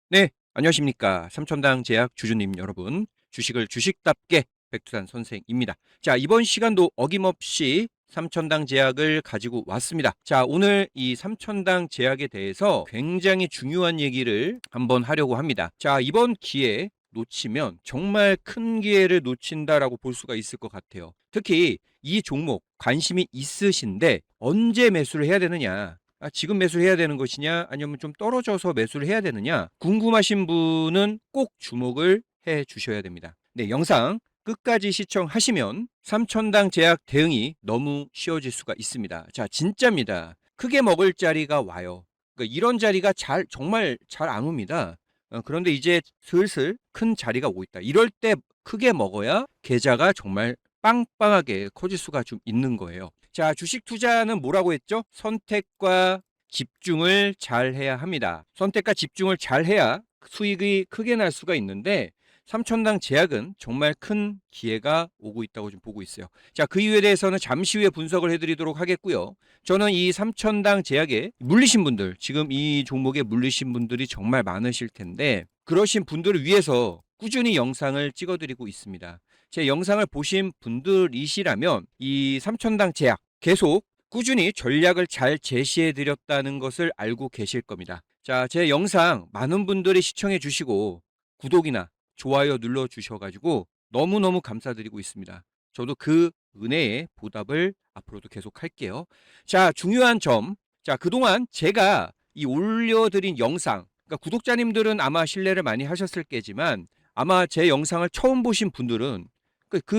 네, 안녕하십니까. 삼천당 제약 주주님 여러분. 주식을 주식답게 백두산 선생입니다. 자, 이번 시간도 어김없이 삼천당 제약을 가지고 왔습니다. 자, 오늘 이 삼천당 제약에 대해서 굉장히 중요한 얘기를 한번 하려고 합니다. 자, 이번 기회 놓치면 정말 큰 기회를 놓친다라고 볼 수가 있을 것 같아요. 특히 이 종목 관심이 있으신데 언제 매수를 해야 되느냐? 지금 매수를 해야 되는 것이냐 아니면 좀 떨어져서 매수를 해야 되느냐 궁금하신 분은 꼭 주목을 해 주셔야 됩니다. 네, 영상 끝까지 시청하시면 삼천당 제약 대응이 너무 쉬워질 수가 있습니다. 자, 진짜입니다. 크게 먹을 자리가 와요. 그러니까 이런 자리가 정말 잘 안 옵니다. 그런데 이제 슬슬 큰 자리가 오고 있다. 이럴 때 크게 먹어야 계좌가 정말 빵빵하게 커질 수가 좀 있는 거예요. 자, 주식 투자는 뭐라고 했죠? 선택과 집중을 잘 해야 합니다. 선택과 집중을 잘 해야 수익이 크게 날 수가 있는데 삼천당 제약은 정말 큰 기회가 오고 있다고 좀 보고 있어요. 자, 그 이유에 대해서는 잠시 후에 분석을 해드리도록 하겠고요. 저는 이 삼천당 제약에 물리신 분들, 지금 이 종목에 물리신 분들이 정말 많으실 텐데 그러신 분들을 위해서 꾸준히 영상을 찍어드리고 있습니다. 제 영상을 보신 분들이시라면 이 삼천당 제약 계속 꾸준히 전략을 잘 제시해 드렸다는 것을 알고 계실 겁니다. 자, 제 영상 많은 분들이 시청해 주시고 구독이나 좋아요 눌러 주셔가지고 너무너무 감사드리고 있습니다. 저도 그 은혜에 보답을 앞으로도 계속 할게요. 자, 중요한 점. 자, 그동안 제가 이 올려드린 영상, 그러니까 구독자님들은 아마 신뢰를 많이 하셨을 게지만 아마 제 영상을 처음 보신 분들은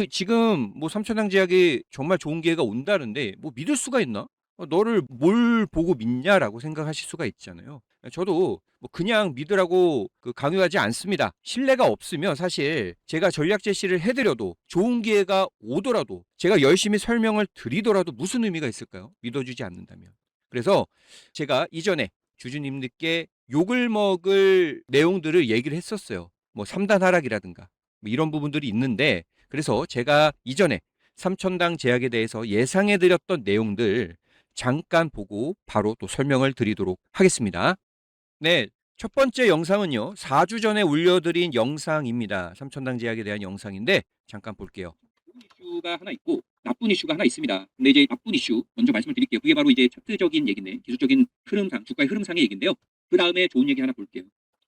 지금 뭐 삼천당 제약이 정말 좋은 기회가 온다는데 뭐 믿을 수가 있나? 너를 뭘 보고 믿냐라고 생각하실 수가 있잖아요. 저도 뭐 그냥 믿으라고 강요하지 않습니다. 신뢰가 없으면 사실 제가 전략 제시를 해드려도 좋은 기회가 오더라도 제가 열심히 설명을 드리더라도 무슨 의미가 있을까요? 믿어주지 않는다면. 그래서 제가 이전에 주주님들께 욕을 먹을 내용들을 얘기를 했었어요. 뭐 3단 하락이라든가 뭐 이런 부분들이 있는데 그래서 제가 이전에 삼천당 제약에 대해서 예상해 드렸던 내용들 잠깐 보고 바로 또 설명을 드리도록 하겠습니다. 네, 첫 번째 영상은요. 4주 전에 올려드린 영상입니다. 삼천당 제약에 대한 영상인데 잠깐 볼게요. 좋은 이슈가 하나 있고 나쁜 이슈가 하나 있습니다. 근데 이제 나쁜 이슈 먼저 말씀을 드릴게요. 그게 바로 이제 차트적인 얘기인데 기술적인 흐름상 주가의 흐름상의 얘기인데요. 그 다음에 좋은 얘기 하나 볼게요.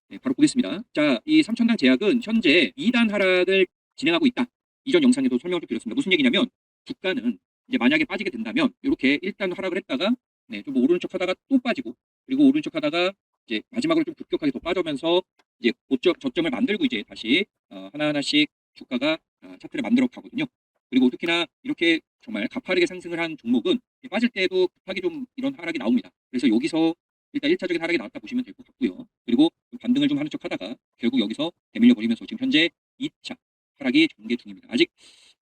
네, 바로 보겠습니다. 자, 이 삼천당 제약은 현재 2단 하락을 진행하고 있다. 이전 영상에도 설명을 좀 드렸습니다. 무슨 얘기냐면 주가는 이제 만약에 빠지게 된다면 이렇게 일단 하락을 했다가 네, 좀 오르는 척 하다가 또 빠지고 그리고 오르는 척 하다가 이제 마지막으로 좀 급격하게 더 빠져면서 이제 고점 저점을 만들고 이제 다시 하나하나씩 주가가 차트를 만들어 가거든요. 그리고 특히나 이렇게 정말 가파르게 상승을 한 종목은 빠질 때도 급하게 좀 이런 하락이 나옵니다. 그래서 여기서 일단 1차적인 하락이 나왔다 보시면 될 것 같고요. 그리고 반등을 좀 하는 척 하다가 결국 여기서 대밀려 버리면서 지금 현재 2차 하락이 전개 중입니다. 아직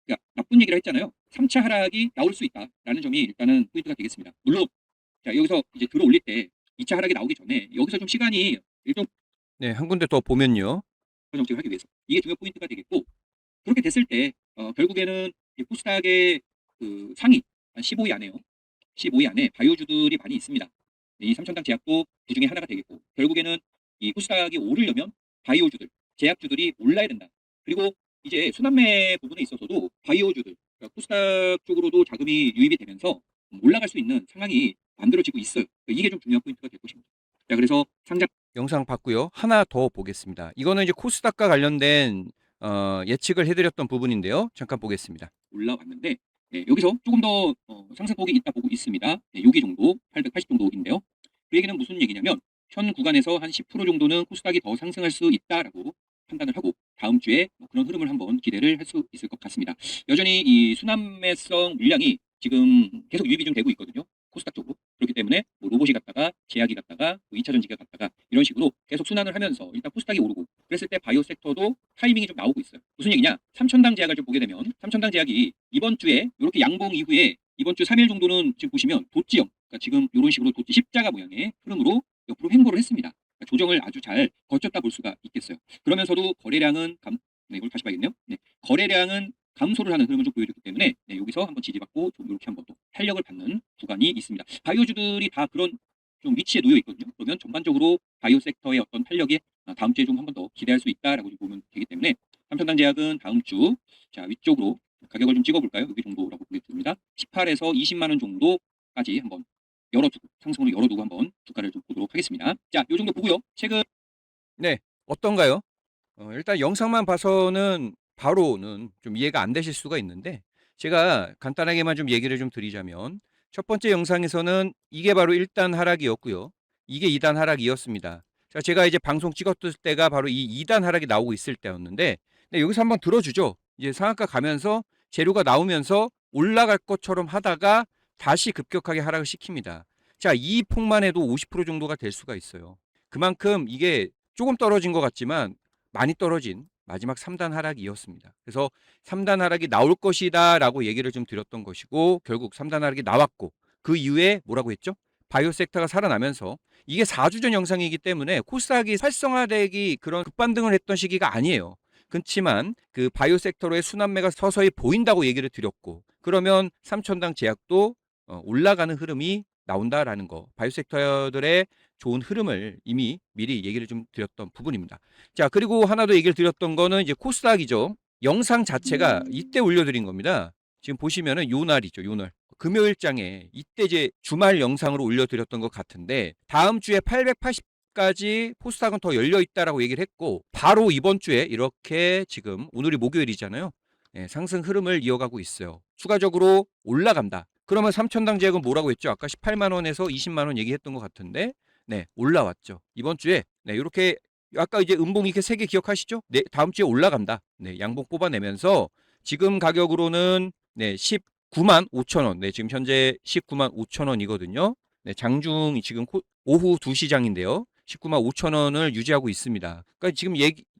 그러니까 나쁜 얘기를 했잖아요. 3차 하락이 나올 수 있다라는 점이 일단은 포인트가 되겠습니다. 물론 자, 여기서 이제 들어올릴 때 2차 하락이 나오기 전에 여기서 좀 시간이 일정 네, 한 군데 더 보면요. 정책을 하기 위해서 이게 중요 포인트가 되겠고 그렇게 됐을 때 결국에는 이 코스닥의 그 상위 한 15위 안에요. 15위 안에 바이오주들이 많이 있습니다. 이 삼천당 제약도 그 중에 하나가 되겠고 결국에는 이 코스닥이 오르려면 바이오주들, 제약주들이 올라야 된다. 그리고 이제 순환매 부분에 있어서도 바이오주들, 그러니까 코스닥 쪽으로도 자금이 유입이 되면서 올라갈 수 있는 상황이 만들어지고 있어요. 그러니까 이게 좀 중요한 포인트가 될 것입니다. 자, 그래서 상장 영상 봤고요. 하나 더 보겠습니다. 이거는 이제 코스닥과 관련된 예측을 해드렸던 부분인데요. 잠깐 보겠습니다. 올라왔는데 네, 여기서 조금 더 상승폭이 있다 보고 있습니다. 네, 여기 정도 880 정도인데요. 그 얘기는 무슨 얘기냐면 현 구간에서 한 10% 정도는 코스닥이 더 상승할 수 있다라고 판단을 하고 다음 주에 뭐 그런 흐름을 한번 기대를 할 수 있을 것 같습니다. 여전히 이 순환매성 물량이 지금 계속 유입이 좀 되고 있거든요. 코스닥 쪽으로. 그렇기 때문에 뭐 로봇이 갔다가 제약이 갔다가 뭐 2차 전지가 갔다가 이런 식으로 계속 순환을 하면서 일단 코스닥이 오르고 그랬을 때 바이오 섹터도 타이밍이 좀 나오고 있어요. 무슨 얘기냐? 삼천당 제약을 좀 보게 되면 삼천당 제약이 이번 주에 이렇게 양봉 이후에 이번 주 3일 정도는 지금 보시면 도지형 그러니까 지금 이런 식으로 도지 십자가 모양의 흐름으로 옆으로 횡보를 했습니다. 그러니까 조정을 아주 잘 거쳤다 볼 수가 있겠어요. 그러면서도 거래량은 네, 이걸 다시 봐야겠네요. 네, 거래량은 감소를 하는 흐름을 좀 보여줬기 때문에 네, 여기서 한번 지지받고 좀 이렇게 한번 또 탄력을 받는 구간이 있습니다. 바이오주들이 다 그런 좀 위치에 놓여 있거든요. 그러면 전반적으로 바이오 섹터의 어떤 탄력이 다음 주에 좀 한 번 더 기대할 수 있다라고 좀 보면 되기 때문에 삼천당 제약은 다음 주 자 위쪽으로 가격을 좀 찍어볼까요? 여기 정도라고 보겠습니다. 18에서 20만 원 정도까지 한번 열어두고 상승으로 열어두고 한번 주가를 좀 보도록 하겠습니다. 자, 요 정도 보고요. 최근 네, 어떤가요? 일단 영상만 봐서는 바로는 좀 이해가 안 되실 수가 있는데 제가 간단하게만 좀 얘기를 좀 드리자면 첫 번째 영상에서는 이게 바로 1단 하락이었고요. 이게 2단 하락이었습니다. 자, 제가 이제 방송 찍었을 때가 바로 이 2단 하락이 나오고 있을 때였는데 네, 여기서 한번 들어주죠. 이제 상한가 가면서 재료가 나오면서 올라갈 것처럼 하다가 다시 급격하게 하락을 시킵니다. 자, 이 폭만 해도 50% 정도가 될 수가 있어요. 그만큼 이게 조금 떨어진 것 같지만 많이 떨어진 마지막 3단 하락이었습니다. 그래서 3단 하락이 나올 것이다 라고 얘기를 좀 드렸던 것이고 결국 3단 하락이 나왔고 그 이후에 뭐라고 했죠? 바이오 섹터가 살아나면서 이게 4주 전 영상이기 때문에 코스닥이 활성화되기 그런 급반등을 했던 시기가 아니에요. 그렇지만 그 바이오 섹터로의 순환매가 서서히 보인다고 얘기를 드렸고 그러면 삼천당 제약도 올라가는 흐름이 나온다라는 거 바이오 섹터들의 좋은 흐름을 이미 미리 얘기를 좀 드렸던 부분입니다. 자, 그리고 하나 더 얘기를 드렸던 거는 이제 코스닥이죠. 영상 자체가 이때 올려드린 겁니다. 지금 보시면은 요 날이죠, 요 날. 금요일장에 이때 이제 주말 영상으로 올려드렸던 것 같은데 다음 주에 880까지 코스닥은 더 열려 있다라고 얘기를 했고 바로 이번 주에 이렇게 지금 오늘이 목요일이잖아요. 네, 상승 흐름을 이어가고 있어요. 추가적으로 올라간다. 그러면 삼천당 제약은 뭐라고 했죠? 아까 18만 원에서 20만 원 얘기했던 것 같은데 네, 올라왔죠. 이번 주에 네, 이렇게 아까 이제 음봉 이렇게 3개 기억하시죠? 네, 다음 주에 올라간다. 네, 양봉 뽑아내면서 지금 가격으로는 네, 19만 5천 원. 네, 지금 현재 19만 5천 원이거든요. 네, 장중이 지금 오후 2시장인데요. 19만 5천 원을 유지하고 있습니다. 그러니까 지금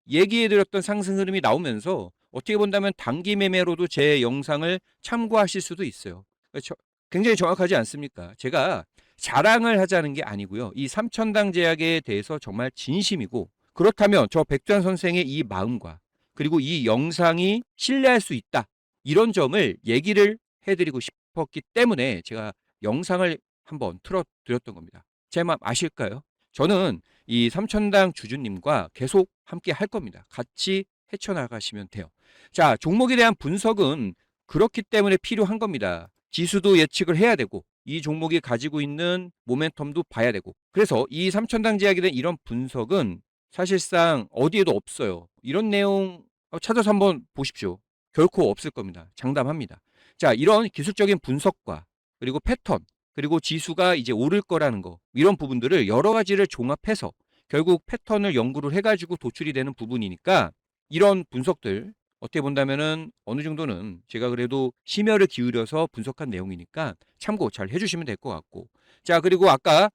얘기해드렸던 상승 흐름이 나오면서 어떻게 본다면 단기 매매로도 제 영상을 참고하실 수도 있어요. 그러니까 굉장히 정확하지 않습니까? 제가 자랑을 하자는 게 아니고요. 이 삼천당 제약에 대해서 정말 진심이고 그렇다면 저 백두환 선생의 이 마음과 그리고 이 영상이 신뢰할 수 있다. 이런 점을 얘기를 해드리고 싶었기 때문에 제가 영상을 한번 틀어드렸던 겁니다. 제 마음 아실까요? 저는 이 삼천당 주주님과 계속 함께 할 겁니다. 같이 헤쳐나가시면 돼요. 자, 종목에 대한 분석은 그렇기 때문에 필요한 겁니다. 지수도 예측을 해야 되고 이 종목이 가지고 있는 모멘텀도 봐야 되고 그래서 이 삼천당 제약에 대한 이런 분석은 사실상 어디에도 없어요. 이런 내용 찾아서 한번 보십시오. 결코 없을 겁니다. 장담합니다. 자, 이런 기술적인 분석과 그리고 패턴 그리고 지수가 이제 오를 거라는 거 이런 부분들을 여러 가지를 종합해서 결국 패턴을 연구를 해가지고 도출이 되는 부분이니까 이런 분석들 어떻게 본다면은 어느 정도는 제가 그래도 심혈을 기울여서 분석한 내용이니까 참고 잘 해주시면 될 것 같고 자 그리고 아까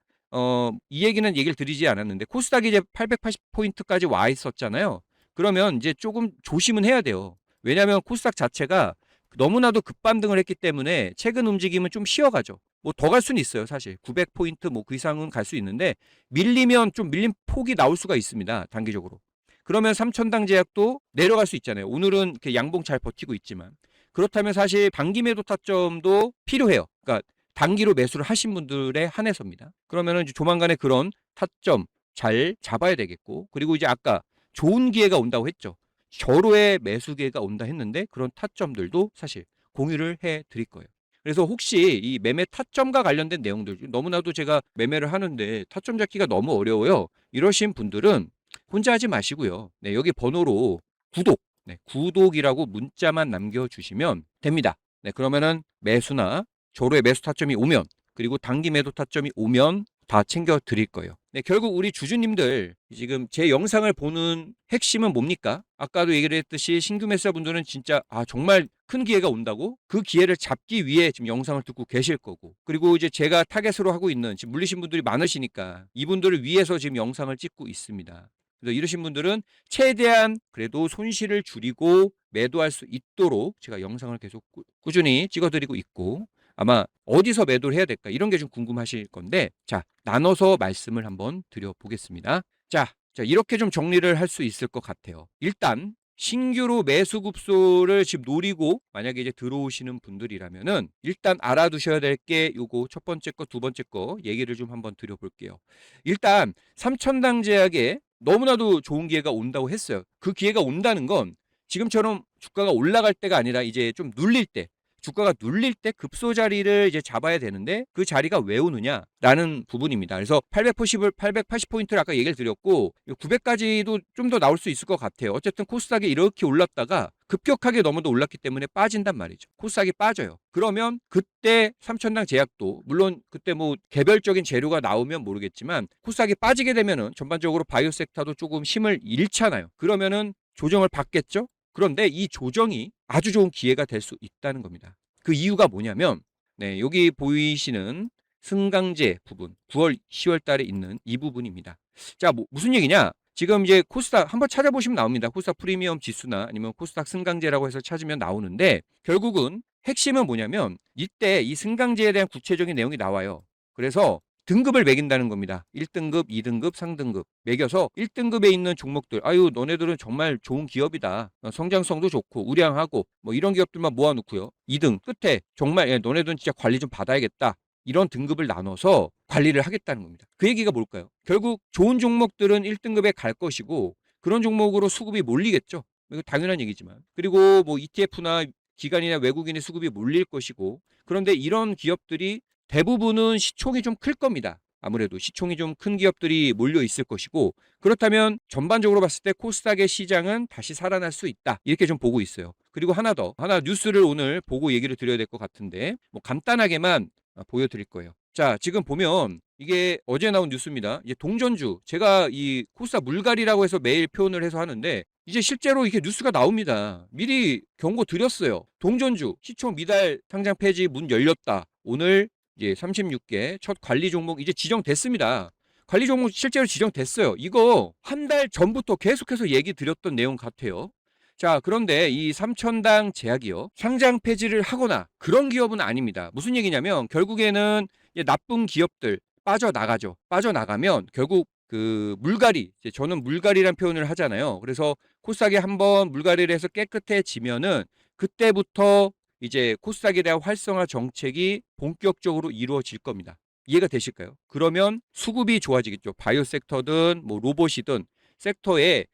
이 얘기를 드리지 않았는데 코스닥이 이제 880포인트까지 와 있었잖아요. 그러면 이제 조금 조심은 해야 돼요. 왜냐하면 코스닥 자체가 너무나도 급반등을 했기 때문에 최근 움직임은 좀 쉬어가죠. 뭐 더 갈 수는 있어요, 사실. 900포인트 뭐 그 이상은 갈 수 있는데 밀리면 좀 밀린 폭이 나올 수가 있습니다, 단기적으로. 그러면 삼천당 제약도 내려갈 수 있잖아요. 오늘은 이렇게 양봉 잘 버티고 있지만 그렇다면 사실 단기 매도 타점도 필요해요. 그러니까 단기로 매수를 하신 분들에 한해서입니다. 그러면은 이제 조만간에 그런 타점 잘 잡아야 되겠고 그리고 이제 아까 좋은 기회가 온다고 했죠. 절호의 매수 기회가 온다 했는데 그런 타점들도 사실 공유를 해 드릴 거예요. 그래서 혹시 이 매매 타점과 관련된 내용들 너무나도 제가 매매를 하는데 타점 잡기가 너무 어려워요. 이러신 분들은 혼자 하지 마시고요. 네, 여기 번호로 구독, 네, 구독이라고 문자만 남겨주시면 됩니다. 네, 그러면은 매수나 조로의 매수 타점이 오면 그리고 단기 매도 타점이 오면 다 챙겨 드릴 거예요. 네, 결국 우리 주주님들 지금 제 영상을 보는 핵심은 뭡니까? 아까도 얘기를 했듯이 신규 매수자분들은 진짜 정말 큰 기회가 온다고 그 기회를 잡기 위해 지금 영상을 듣고 계실 거고 그리고 이제 제가 타겟으로 하고 있는 지금 물리신 분들이 많으시니까 이분들을 위해서 지금 영상을 찍고 있습니다. 그래서 이러신 분들은 최대한 그래도 손실을 줄이고 매도할 수 있도록 제가 영상을 계속 꾸준히 찍어드리고 있고 아마 어디서 매도를 해야 될까 이런 게 좀 궁금하실 건데 자 나눠서 말씀을 한번 드려보겠습니다. 자 이렇게 좀 정리를 할 수 있을 것 같아요. 일단 신규로 매수 급소를 지금 노리고 만약에 이제 들어오시는 분들이라면은 일단 알아두셔야 될 게 요거 첫 번째 거 두 번째 거 얘기를 좀 한번 드려볼게요. 일단 삼천당 제약의 너무나도 좋은 기회가 온다고 했어요. 그 기회가 온다는 건 지금처럼 주가가 올라갈 때가 아니라 이제 좀 눌릴 때, 주가가 눌릴 때 급소 자리를 이제 잡아야 되는데 그 자리가 왜 오느냐라는 부분입니다. 그래서 880포인트를 아까 얘기를 드렸고 900까지도 좀 더 나올 수 있을 것 같아요. 어쨌든 코스닥이 이렇게 올랐다가 급격하게 너무도 올랐기 때문에 빠진단 말이죠. 코스닥이 빠져요. 그러면 그때 3천당 제약도 물론 그때 뭐 개별적인 재료가 나오면 모르겠지만 코스닥이 빠지게 되면은 전반적으로 바이오 섹터도 조금 힘을 잃잖아요. 그러면은 조정을 받겠죠? 그런데 이 조정이 아주 좋은 기회가 될 수 있다는 겁니다. 그 이유가 뭐냐면 네, 여기 보이시는 승강제 부분 9월 10월 달에 있는 이 부분입니다. 자, 무슨 얘기냐? 지금 이제 코스닥 한번 찾아보시면 나옵니다. 코스닥 프리미엄 지수나 아니면 코스닥 승강제라고 해서 찾으면 나오는데 결국은 핵심은 뭐냐면 이때 이 승강제에 대한 구체적인 내용이 나와요. 그래서 등급을 매긴다는 겁니다. 1등급, 2등급, 3등급 매겨서 1등급에 있는 종목들 아유 너네들은 정말 좋은 기업이다. 성장성도 좋고 우량하고 뭐 이런 기업들만 모아놓고요. 2등 끝에 정말 너네들은 진짜 관리 좀 받아야겠다. 이런 등급을 나눠서 관리를 하겠다는 겁니다. 그 얘기가 뭘까요? 결국 좋은 종목들은 1등급에 갈 것이고 그런 종목으로 수급이 몰리겠죠. 이거 당연한 얘기지만. 그리고 뭐 ETF나 기관이나 외국인의 수급이 몰릴 것이고 그런데 이런 기업들이 대부분은 시총이 좀 클 겁니다. 아무래도 시총이 좀 큰 기업들이 몰려 있을 것이고 그렇다면 전반적으로 봤을 때 코스닥의 시장은 다시 살아날 수 있다. 이렇게 좀 보고 있어요. 그리고 하나 뉴스를 오늘 보고 얘기를 드려야 될 것 같은데 뭐 간단하게만 보여드릴 거예요. 자, 지금 보면 이게 어제 나온 뉴스입니다. 이제 동전주 제가 이 코스닥 물갈이라고 해서 매일 표현을 해서 하는데 이제 실제로 이렇게 뉴스가 나옵니다. 미리 경고 드렸어요. 동전주 시총 미달 상장 폐지 문 열렸다. 오늘 이제 36개 첫 관리 종목 이제 지정됐습니다. 관리 종목 실제로 지정됐어요. 이거 한 달 전부터 계속해서 얘기 드렸던 내용 같아요. 자, 그런데 이 삼천당 제약이요. 상장 폐지를 하거나 그런 기업은 아닙니다. 무슨 얘기냐면 결국에는 나쁜 기업들 빠져나가죠. 빠져나가면 결국 그 물갈이, 저는 물갈이란 표현을 하잖아요. 그래서 코스닥이 한번 물갈이를 해서 깨끗해지면은 그때부터 이제 코스닥에 대한 활성화 정책이 본격적으로 이루어질 겁니다. 이해가 되실까요? 그러면 수급이 좋아지겠죠. 바이오 섹터든 뭐 로봇이든 섹터에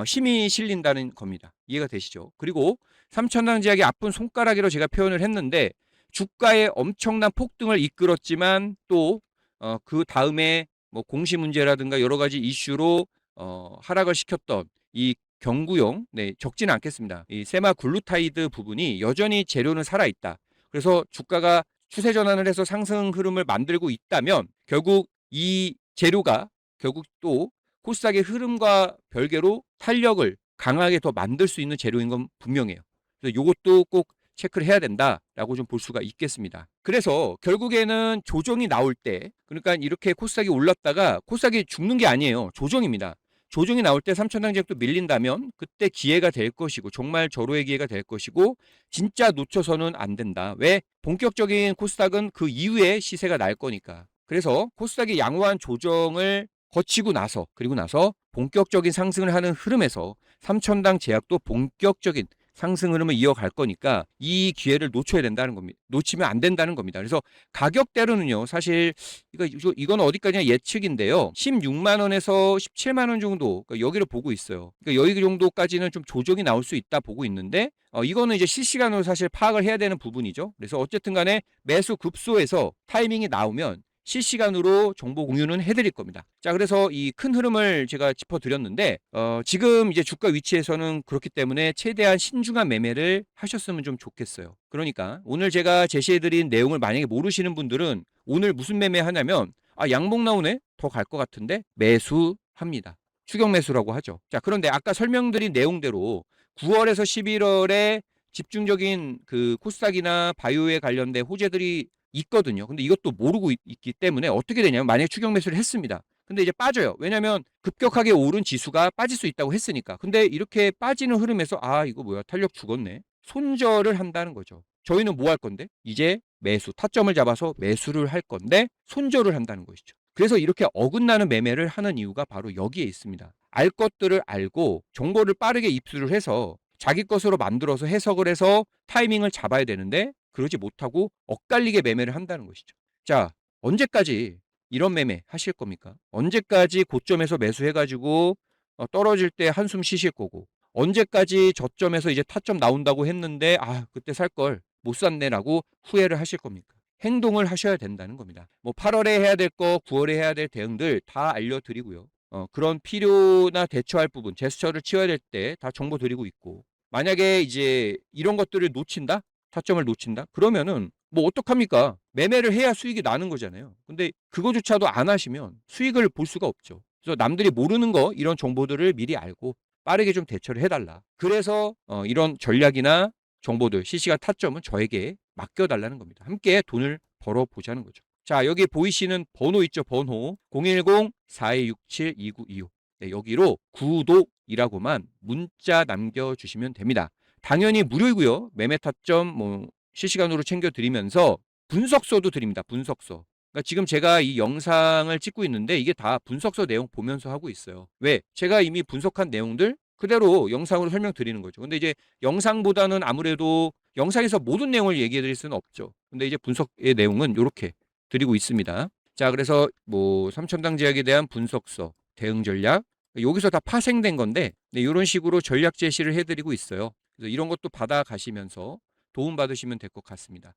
힘이 실린다는 겁니다. 이해가 되시죠? 그리고 삼천당 제약이 아픈 손가락이라고 제가 표현을 했는데 주가에 엄청난 폭등을 이끌었지만 또 그 다음에 뭐 공시 문제라든가 여러 가지 이슈로 하락을 시켰던 이 경구용 적지는 않겠습니다. 이 세마글루타이드 부분이 여전히 재료는 살아있다. 그래서 주가가 추세 전환을 해서 상승 흐름을 만들고 있다면 결국 이 재료가 결국 또 코스닥의 흐름과 별개로 탄력을 강하게 더 만들 수 있는 재료인 건 분명해요. 그래서 이것도 꼭 체크를 해야 된다라고 좀 볼 수가 있겠습니다. 그래서 결국에는 조정이 나올 때 그러니까 이렇게 코스닥이 올랐다가 코스닥이 죽는 게 아니에요. 조정입니다. 조정이 나올 때 삼천당 제약도 밀린다면 그때 기회가 될 것이고 정말 절호의 기회가 될 것이고 진짜 놓쳐서는 안 된다. 왜? 본격적인 코스닥은 그 이후에 시세가 날 거니까. 그래서 코스닥이 양호한 조정을 거치고 나서 그리고 나서 본격적인 상승을 하는 흐름에서 삼천당 제약도 본격적인 상승 흐름을 이어갈 거니까 이 기회를 놓쳐야 된다는 겁니다. 놓치면 안 된다는 겁니다. 그래서 가격대로는요. 사실 이건 어디까지나 예측인데요. 16만 원에서 17만 원 정도 그러니까 여기를 보고 있어요. 그러니까 여기 정도까지는 좀 조정이 나올 수 있다 보고 있는데 이거는 이제 실시간으로 사실 파악을 해야 되는 부분이죠. 그래서 어쨌든 간에 매수 급소에서 타이밍이 나오면 실시간으로 정보 공유는 해드릴 겁니다. 자, 그래서 이 큰 흐름을 제가 짚어드렸는데 지금 이제 주가 위치에서는 그렇기 때문에 최대한 신중한 매매를 하셨으면 좀 좋겠어요. 그러니까 오늘 제가 제시해드린 내용을 만약에 모르시는 분들은 오늘 무슨 매매 하냐면 양봉 나오네? 더 갈 것 같은데 매수합니다. 추격 매수라고 하죠. 자, 그런데 아까 설명드린 내용대로 9월에서 11월에 집중적인 그 코스닥이나 바이오에 관련된 호재들이 있거든요. 근데 이것도 모르고 있기 때문에 어떻게 되냐면 만약에 추격 매수를 했습니다. 근데 이제 빠져요. 왜냐면 급격하게 오른 지수가 빠질 수 있다고 했으니까. 근데 이렇게 빠지는 흐름에서 이거 뭐야 탄력 죽었네. 손절을 한다는 거죠. 저희는 뭐 할 건데? 이제 매수 타점을 잡아서 매수를 할 건데 손절을 한다는 것이죠. 그래서 이렇게 어긋나는 매매를 하는 이유가 바로 여기에 있습니다. 알 것들을 알고 정보를 빠르게 입수를 해서 자기 것으로 만들어서 해석을 해서 타이밍을 잡아야 되는데 그러지 못하고 엇갈리게 매매를 한다는 것이죠. 자, 언제까지 이런 매매 하실 겁니까? 언제까지 고점에서 매수해가지고 떨어질 때 한숨 쉬실 거고, 언제까지 저점에서 이제 타점 나온다고 했는데 그때 살 걸 못 샀네라고 후회를 하실 겁니까? 행동을 하셔야 된다는 겁니다. 뭐 8월에 해야 될 거, 9월에 해야 될 대응들 다 알려드리고요. 그런 필요나 대처할 부분, 제스처를 취해야 될 때 다 정보 드리고 있고, 만약에 이제 이런 것들을 놓친다? 타점을 놓친다? 그러면은 뭐 어떡합니까? 매매를 해야 수익이 나는 거잖아요. 근데 그거조차도 안 하시면 수익을 볼 수가 없죠. 그래서 남들이 모르는 거 이런 정보들을 미리 알고 빠르게 좀 대처를 해달라. 그래서 이런 전략이나 정보들, 실시간 타점은 저에게 맡겨달라는 겁니다. 함께 돈을 벌어보자는 거죠. 자, 여기 보이시는 번호 있죠? 번호 010-4267-2925. 네, 여기로 구독이라고만 문자 남겨주시면 됩니다. 당연히 무료이고요. 매매 타점 뭐 실시간으로 챙겨드리면서 분석서도 드립니다. 분석서. 그러니까 지금 제가 이 영상을 찍고 있는데 이게 다 분석서 내용 보면서 하고 있어요. 왜? 제가 이미 분석한 내용들 그대로 영상으로 설명드리는 거죠. 근데 이제 영상보다는 아무래도 영상에서 모든 내용을 얘기해 드릴 수는 없죠. 근데 이제 분석의 내용은 이렇게 드리고 있습니다. 자, 그래서 뭐 삼천당 제약에 대한 분석서, 대응 전략, 여기서 다 파생된 건데 이런 식으로 전략 제시를 해드리고 있어요. 그래서 이런 것도 받아가시면서 도움 받으시면 될 것 같습니다.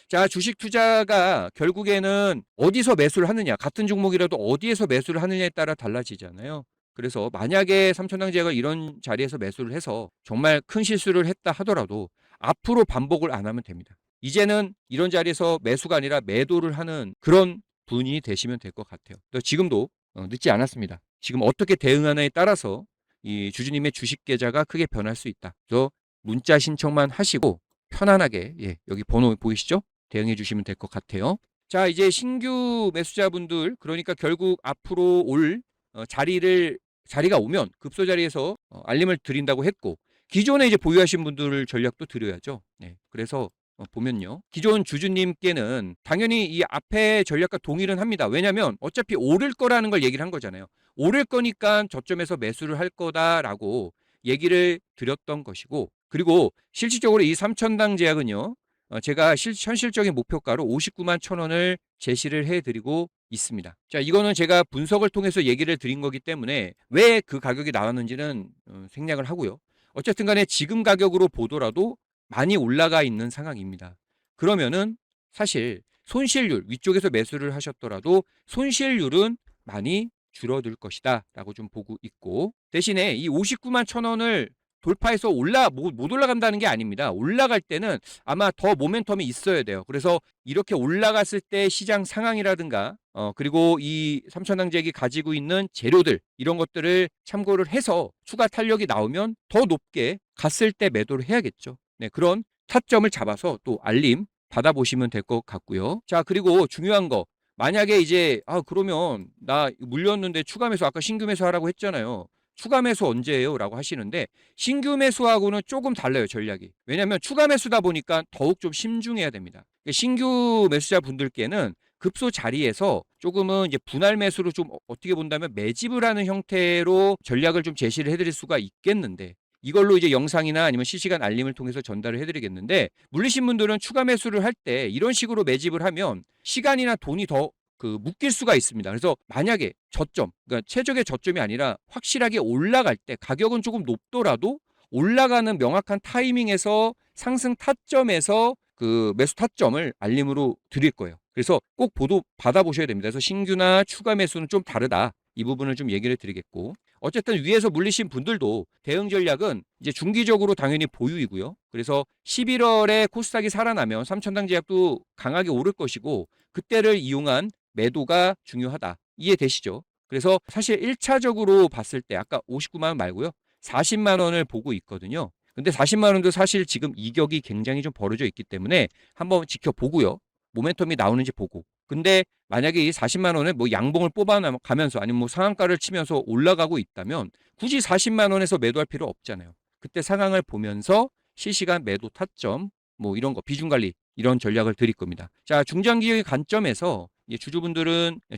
자, 주식 투자가 결국에는 어디서 매수를 하느냐, 같은 종목이라도 어디에서 매수를 하느냐에 따라 달라지잖아요. 그래서 만약에 삼천당 제약을 이런 자리에서 매수를 해서 정말 큰 실수를 했다 하더라도 앞으로 반복을 안 하면 됩니다. 이제는 이런 자리에서 매수가 아니라 매도를 하는 그런 분이 되시면 될 것 같아요. 지금도 늦지 않았습니다. 지금 어떻게 대응하느냐에 따라서 이 주주님의 주식 계좌가 크게 변할 수 있다. 그래서 문자 신청만 하시고 편안하게 여기 번호 보이시죠? 대응해 주시면 될 것 같아요. 자, 이제 신규 매수자분들, 그러니까 결국 앞으로 올 자리가 오면 급소 자리에서 알림을 드린다고 했고, 기존에 이제 보유하신 분들 전략도 드려야죠. 네, 그래서 보면요, 기존 주주님께는 당연히 이 앞에 전략과 동일은 합니다. 왜냐하면 어차피 오를 거라는 걸 얘기를 한 거잖아요. 오를 거니까 저점에서 매수를 할 거다라고 얘기를 드렸던 것이고, 그리고 실질적으로 이 삼천당 제약은요, 제가 현실적인 목표가로 59만 1,000원을 제시를 해드리고 있습니다. 자, 이거는 제가 분석을 통해서 얘기를 드린 거기 때문에 왜 그 가격이 나왔는지는 생략을 하고요. 어쨌든 간에 지금 가격으로 보더라도 많이 올라가 있는 상황입니다. 그러면은 사실 손실률, 위쪽에서 매수를 하셨더라도 손실률은 많이 줄어들 것이다 라고 좀 보고 있고, 대신에 이 59만 1,000원을 돌파해서 못 올라간다는 게 아닙니다. 올라갈 때는 아마 더 모멘텀이 있어야 돼요. 그래서 이렇게 올라갔을 때 시장 상황이라든가 그리고 이 삼천당제약이 가지고 있는 재료들 이런 것들을 참고를 해서 추가 탄력이 나오면 더 높게 갔을 때 매도를 해야겠죠. 네, 그런 타점을 잡아서 또 알림 받아보시면 될 것 같고요. 자, 그리고 중요한 거, 만약에 이제 그러면 나 물렸는데 추가 매수, 아까 신규 매수 하라고 했잖아요. 추가 매수 언제예요? 라고 하시는데 신규 매수하고는 조금 달라요, 전략이. 왜냐하면 추가 매수다 보니까 더욱 좀 신중해야 됩니다. 신규 매수자 분들께는 급소 자리에서 조금은 이제 분할 매수로 좀 어떻게 본다면 매집을 하는 형태로 전략을 좀 제시를 해드릴 수가 있겠는데, 이걸로 이제 영상이나 아니면 실시간 알림을 통해서 전달을 해드리겠는데, 물리신 분들은 추가 매수를 할 때 이런 식으로 매집을 하면 시간이나 돈이 더 묶일 수가 있습니다. 그래서 만약에 저점, 그러니까 최적의 저점이 아니라 확실하게 올라갈 때 가격은 조금 높더라도 올라가는 명확한 타이밍에서 상승 타점에서 그 매수 타점을 알림으로 드릴 거예요. 그래서 꼭 보도 받아보셔야 됩니다. 그래서 신규나 추가 매수는 좀 다르다. 이 부분을 좀 얘기를 드리겠고, 어쨌든 위에서 물리신 분들도 대응 전략은 이제 중기적으로 당연히 보유이고요. 그래서 11월에 코스닥이 살아나면 삼천당 제약도 강하게 오를 것이고 그때를 이용한 매도가 중요하다. 이해되시죠? 그래서 사실 1차적으로 봤을 때 아까 59만 원 말고요, 40만 원을 보고 있거든요. 근데 40만 원도 사실 지금 이격이 굉장히 좀 벌어져 있기 때문에 한번 지켜보고요. 모멘텀이 나오는지 보고. 근데 만약에 이 40만 원을 뭐 양봉을 뽑아가면서 아니면 뭐 상한가를 치면서 올라가고 있다면 굳이 40만 원에서 매도할 필요 없잖아요. 그때 상황을 보면서 실시간 매도 타점 뭐 이런 거 비중 관리 이런 전략을 드릴 겁니다. 자, 중장기의 관점에서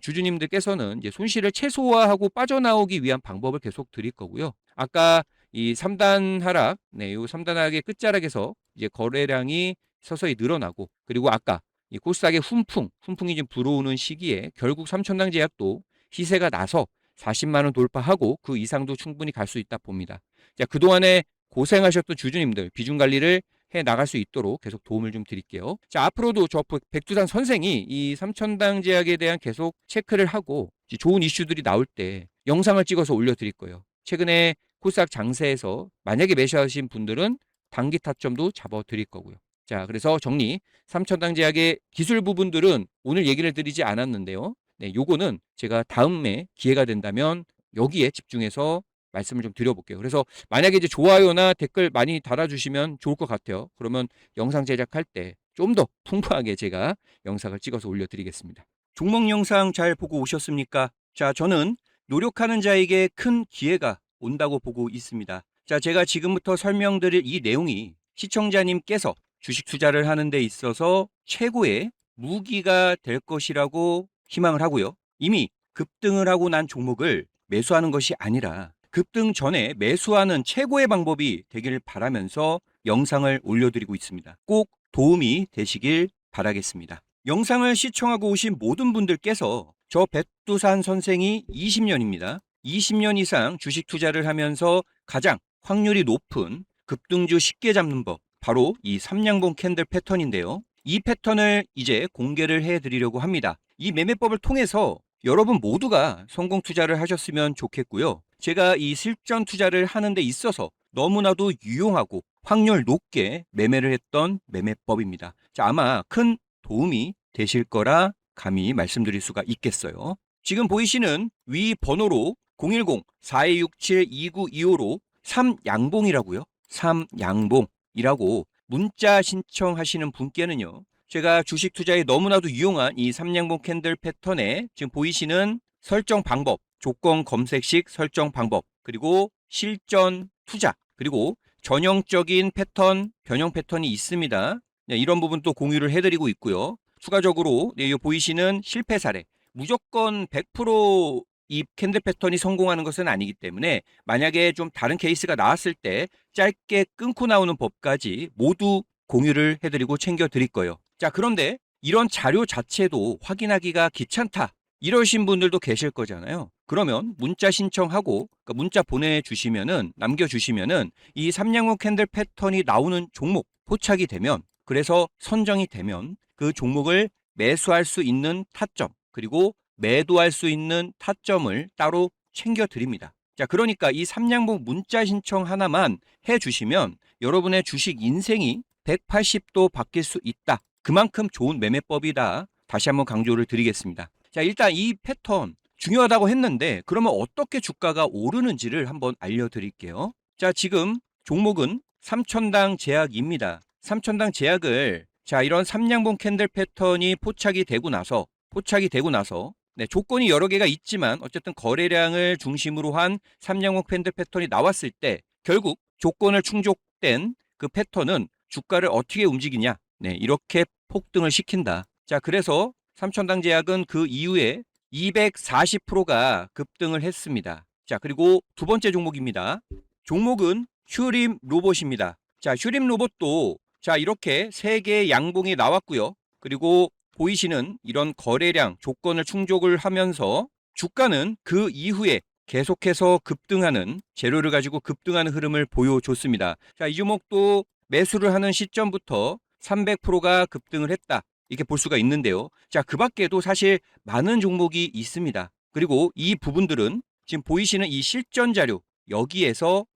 주주님들께서는 이제 손실을 최소화하고 빠져나오기 위한 방법을 계속 드릴 거고요. 아까 이 3단 하락, 이 3단 하락의 끝자락에서 이제 거래량이 서서히 늘어나고, 그리고 아까 이 코스닥의 훈풍이 좀 불어오는 시기에 결국 삼천당 제약도 시세가 나서 40만 원 돌파하고 그 이상도 충분히 갈 수 있다 봅니다. 자, 그동안에 고생하셨던 주주님들 비중 관리를 해 나갈 수 있도록 계속 도움을 좀 드릴게요. 자, 앞으로도 저 백두산 선생이 이 삼천당 제약에 대한 계속 체크를 하고 좋은 이슈들이 나올 때 영상을 찍어서 올려드릴 거예요. 최근에 코스닥 장세에서 만약에 매수하신 분들은 단기 타점도 잡아드릴 거고요. 자, 그래서 정리. 삼천당 제약의 기술 부분들은 오늘 얘기를 드리지 않았는데요. 네, 요거는 제가 다음에 기회가 된다면 여기에 집중해서 말씀을 좀 드려볼게요. 그래서 만약에 이제 좋아요나 댓글 많이 달아주시면 좋을 것 같아요. 그러면 영상 제작할 때 좀 더 풍부하게 제가 영상을 찍어서 올려드리겠습니다. 종목 영상 잘 보고 오셨습니까? 자, 저는 노력하는 자에게 큰 기회가 온다고 보고 있습니다. 자, 제가 지금부터 설명드릴 이 내용이 시청자님께서 주식 투자를 하는 데 있어서 최고의 무기가 될 것이라고 희망을 하고요. 이미 급등을 하고 난 종목을 매수하는 것이 아니라 급등 전에 매수하는 최고의 방법이 되길 바라면서 영상을 올려드리고 있습니다. 꼭 도움이 되시길 바라겠습니다. 영상을 시청하고 오신 모든 분들께서 저 백두산 선생이 20년입니다. 20년 이상 주식 투자를 하면서 가장 확률이 높은 급등주 쉽게 잡는 법, 바로 이 삼양봉 캔들 패턴인데요. 이 패턴을 이제 공개를 해드리려고 합니다. 이 매매법을 통해서 여러분 모두가 성공 투자를 하셨으면 좋겠고요. 제가 이 실전 투자를 하는 데 있어서 너무나도 유용하고 확률 높게 매매를 했던 매매법입니다. 자, 아마 큰 도움이 되실 거라 감히 말씀드릴 수가 있겠어요. 지금 보이시는 위 번호로 010-4267-2925로 삼양봉이라고요. 삼양봉이라고 문자 신청하시는 분께는요. 제가 주식 투자에 너무나도 유용한 이 삼양봉 캔들 패턴에 지금 보이시는 설정 방법, 조건 검색식 설정 방법, 그리고 실전 투자, 그리고 전형적인 패턴, 변형 패턴이 있습니다. 네, 이런 부분도 공유를 해드리고 있고요. 추가적으로 이 보이시는 실패 사례, 무조건 100%이 캔들 패턴이 성공하는 것은 아니기 때문에 만약에 좀 다른 케이스가 나왔을 때 짧게 끊고 나오는 법까지 모두 공유를 해드리고 챙겨드릴 거예요. 자, 그런데 이런 자료 자체도 확인하기가 귀찮다, 이러신 분들도 계실 거잖아요. 그러면 문자 신청하고 그러니까 문자 보내주시면은, 남겨주시면은 이 삼양봉 캔들 패턴이 나오는 종목 포착이 되면, 그래서 선정이 되면 그 종목을 매수할 수 있는 타점, 그리고 매도할 수 있는 타점을 따로 챙겨드립니다. 자, 그러니까 이 삼양봉 문자 신청 하나만 해주시면 여러분의 주식 인생이 180도 바뀔 수 있다. 그만큼 좋은 매매법이다. 다시 한번 강조를 드리겠습니다. 자, 일단 이 패턴 중요하다고 했는데 그러면 어떻게 주가가 오르는지를 한번 알려드릴게요. 자, 지금 종목은 삼천당 제약입니다. 삼천당 제약을 자, 이런 삼양봉 캔들 패턴이 포착이 되고 나서 네, 조건이 여러 개가 있지만 어쨌든 거래량을 중심으로 한 삼양봉 캔들 패턴이 나왔을 때 결국 조건을 충족된 그 패턴은 주가를 어떻게 움직이냐, 네, 이렇게 폭등을 시킨다. 자, 그래서 삼천당 제약은 그 이후에 240%가 급등을 했습니다. 자, 그리고 두 번째 종목입니다. 종목은 휴림 로봇입니다. 자, 휴림 로봇도 자, 이렇게 세 개의 양봉이 나왔고요. 그리고 보이시는 이런 거래량 조건을 충족을 하면서 주가는 그 이후에 계속해서 급등하는, 재료를 가지고 급등하는 흐름을 보여줬습니다. 자, 이 종목도 매수를 하는 시점부터 300%가 급등을 했다, 이렇게 볼 수가 있는데요. 자, 그 밖에도 사실 많은 종목이 있습니다. 그리고 이 부분들은 지금 보이시는 이 실전 자료 여기에서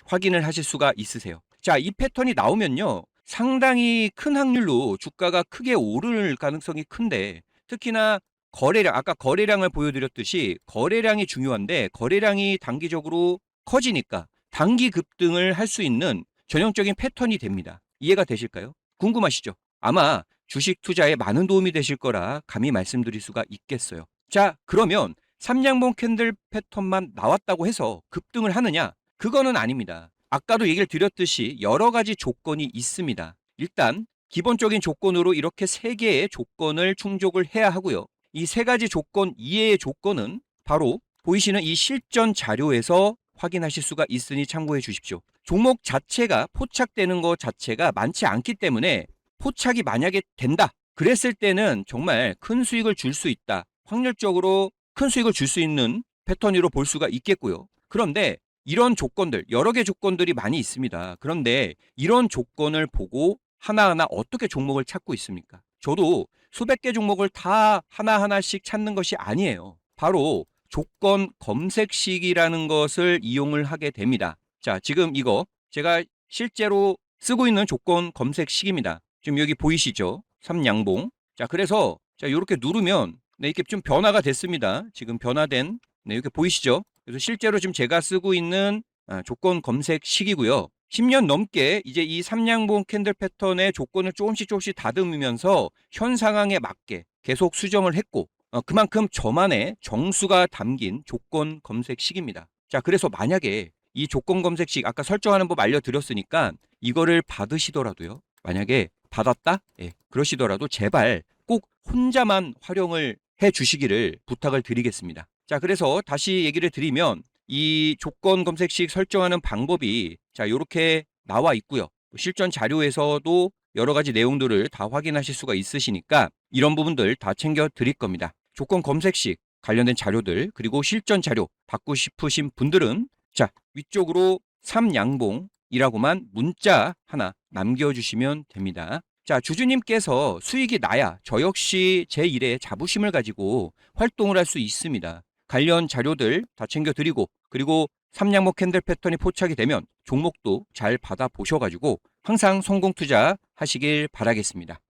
확인을 하실 수가 있으세요. 자, 이 패턴이 나오면요, 상당히 큰 확률로 주가가 크게 오를 가능성이 큰데, 특히나 거래량, 아까 거래량을 보여드렸듯이 거래량이 중요한데 거래량이 단기적으로 커지니까 단기 급등을 할 수 있는 전형적인 패턴이 됩니다. 이해가 되실까요? 궁금하시죠? 아마 주식 투자에 많은 도움이 되실 거라 감히 말씀드릴 수가 있겠어요. 자, 그러면 삼양봉 캔들 패턴만 나왔다고 해서 급등을 하느냐? 그거는 아닙니다. 아까도 얘기를 드렸듯이 여러 가지 조건이 있습니다. 일단 기본적인 조건으로 이렇게 세 개의 조건을 충족을 해야 하고요. 이 세 가지 조건 이외의 조건은 바로 보이시는 이 실전 자료에서 확인하실 수가 있으니 참고해 주십시오. 종목 자체가 포착되는 것 자체가 많지 않기 때문에 포착이 만약에 된다, 그랬을 때는 정말 큰 수익을 줄 수 있다, 확률적으로 큰 수익을 줄 수 있는 패턴으로 볼 수가 있겠고요. 그런데 이런 조건들, 여러 개 조건들이 많이 있습니다. 그런데 이런 조건을 보고 하나하나 어떻게 종목을 찾고 있습니까? 저도 수백 개 종목을 다 하나하나씩 찾는 것이 아니에요. 바로 조건 검색식이라는 것을 이용을 하게 됩니다. 자, 지금 이거 제가 실제로 쓰고 있는 조건 검색식입니다. 지금 여기 보이시죠? 삼양봉. 자, 그래서 자, 이렇게 누르면 네, 이렇게 좀 변화가 됐습니다. 지금 변화된 네, 이렇게 보이시죠? 그래서 실제로 지금 제가 쓰고 있는 조건 검색식이고요. 10년 넘게 이제 이 삼양봉 캔들 패턴의 조건을 조금씩 다듬으면서 현 상황에 맞게 계속 수정을 했고 그만큼 저만의 정수가 담긴 조건 검색식입니다. 자, 그래서 만약에 이 조건 검색식 아까 설정하는 법 알려드렸으니까 이거를 받으시더라도요. 만약에 받았다? 예, 그러시더라도 제발 꼭 혼자만 활용을 해 주시기를 부탁을 드리겠습니다. 자, 그래서 다시 얘기를 드리면 이 조건 검색식 설정하는 방법이 자, 요렇게 나와 있고요. 실전 자료에서도 여러 가지 내용들을 다 확인하실 수가 있으시니까 이런 부분들 다 챙겨 드릴 겁니다. 조건 검색식 관련된 자료들 그리고 실전 자료 받고 싶으신 분들은 자, 위쪽으로 삼양봉이라고만 문자 하나 남겨주시면 됩니다. 자, 주주님께서 수익이 나야 저 역시 제 일에 자부심을 가지고 활동을 할 수 있습니다. 관련 자료들 다 챙겨드리고 그리고 삼양봉 캔들 패턴이 포착이 되면 종목도 잘 받아 보셔가지고 항상 성공 투자 하시길 바라겠습니다.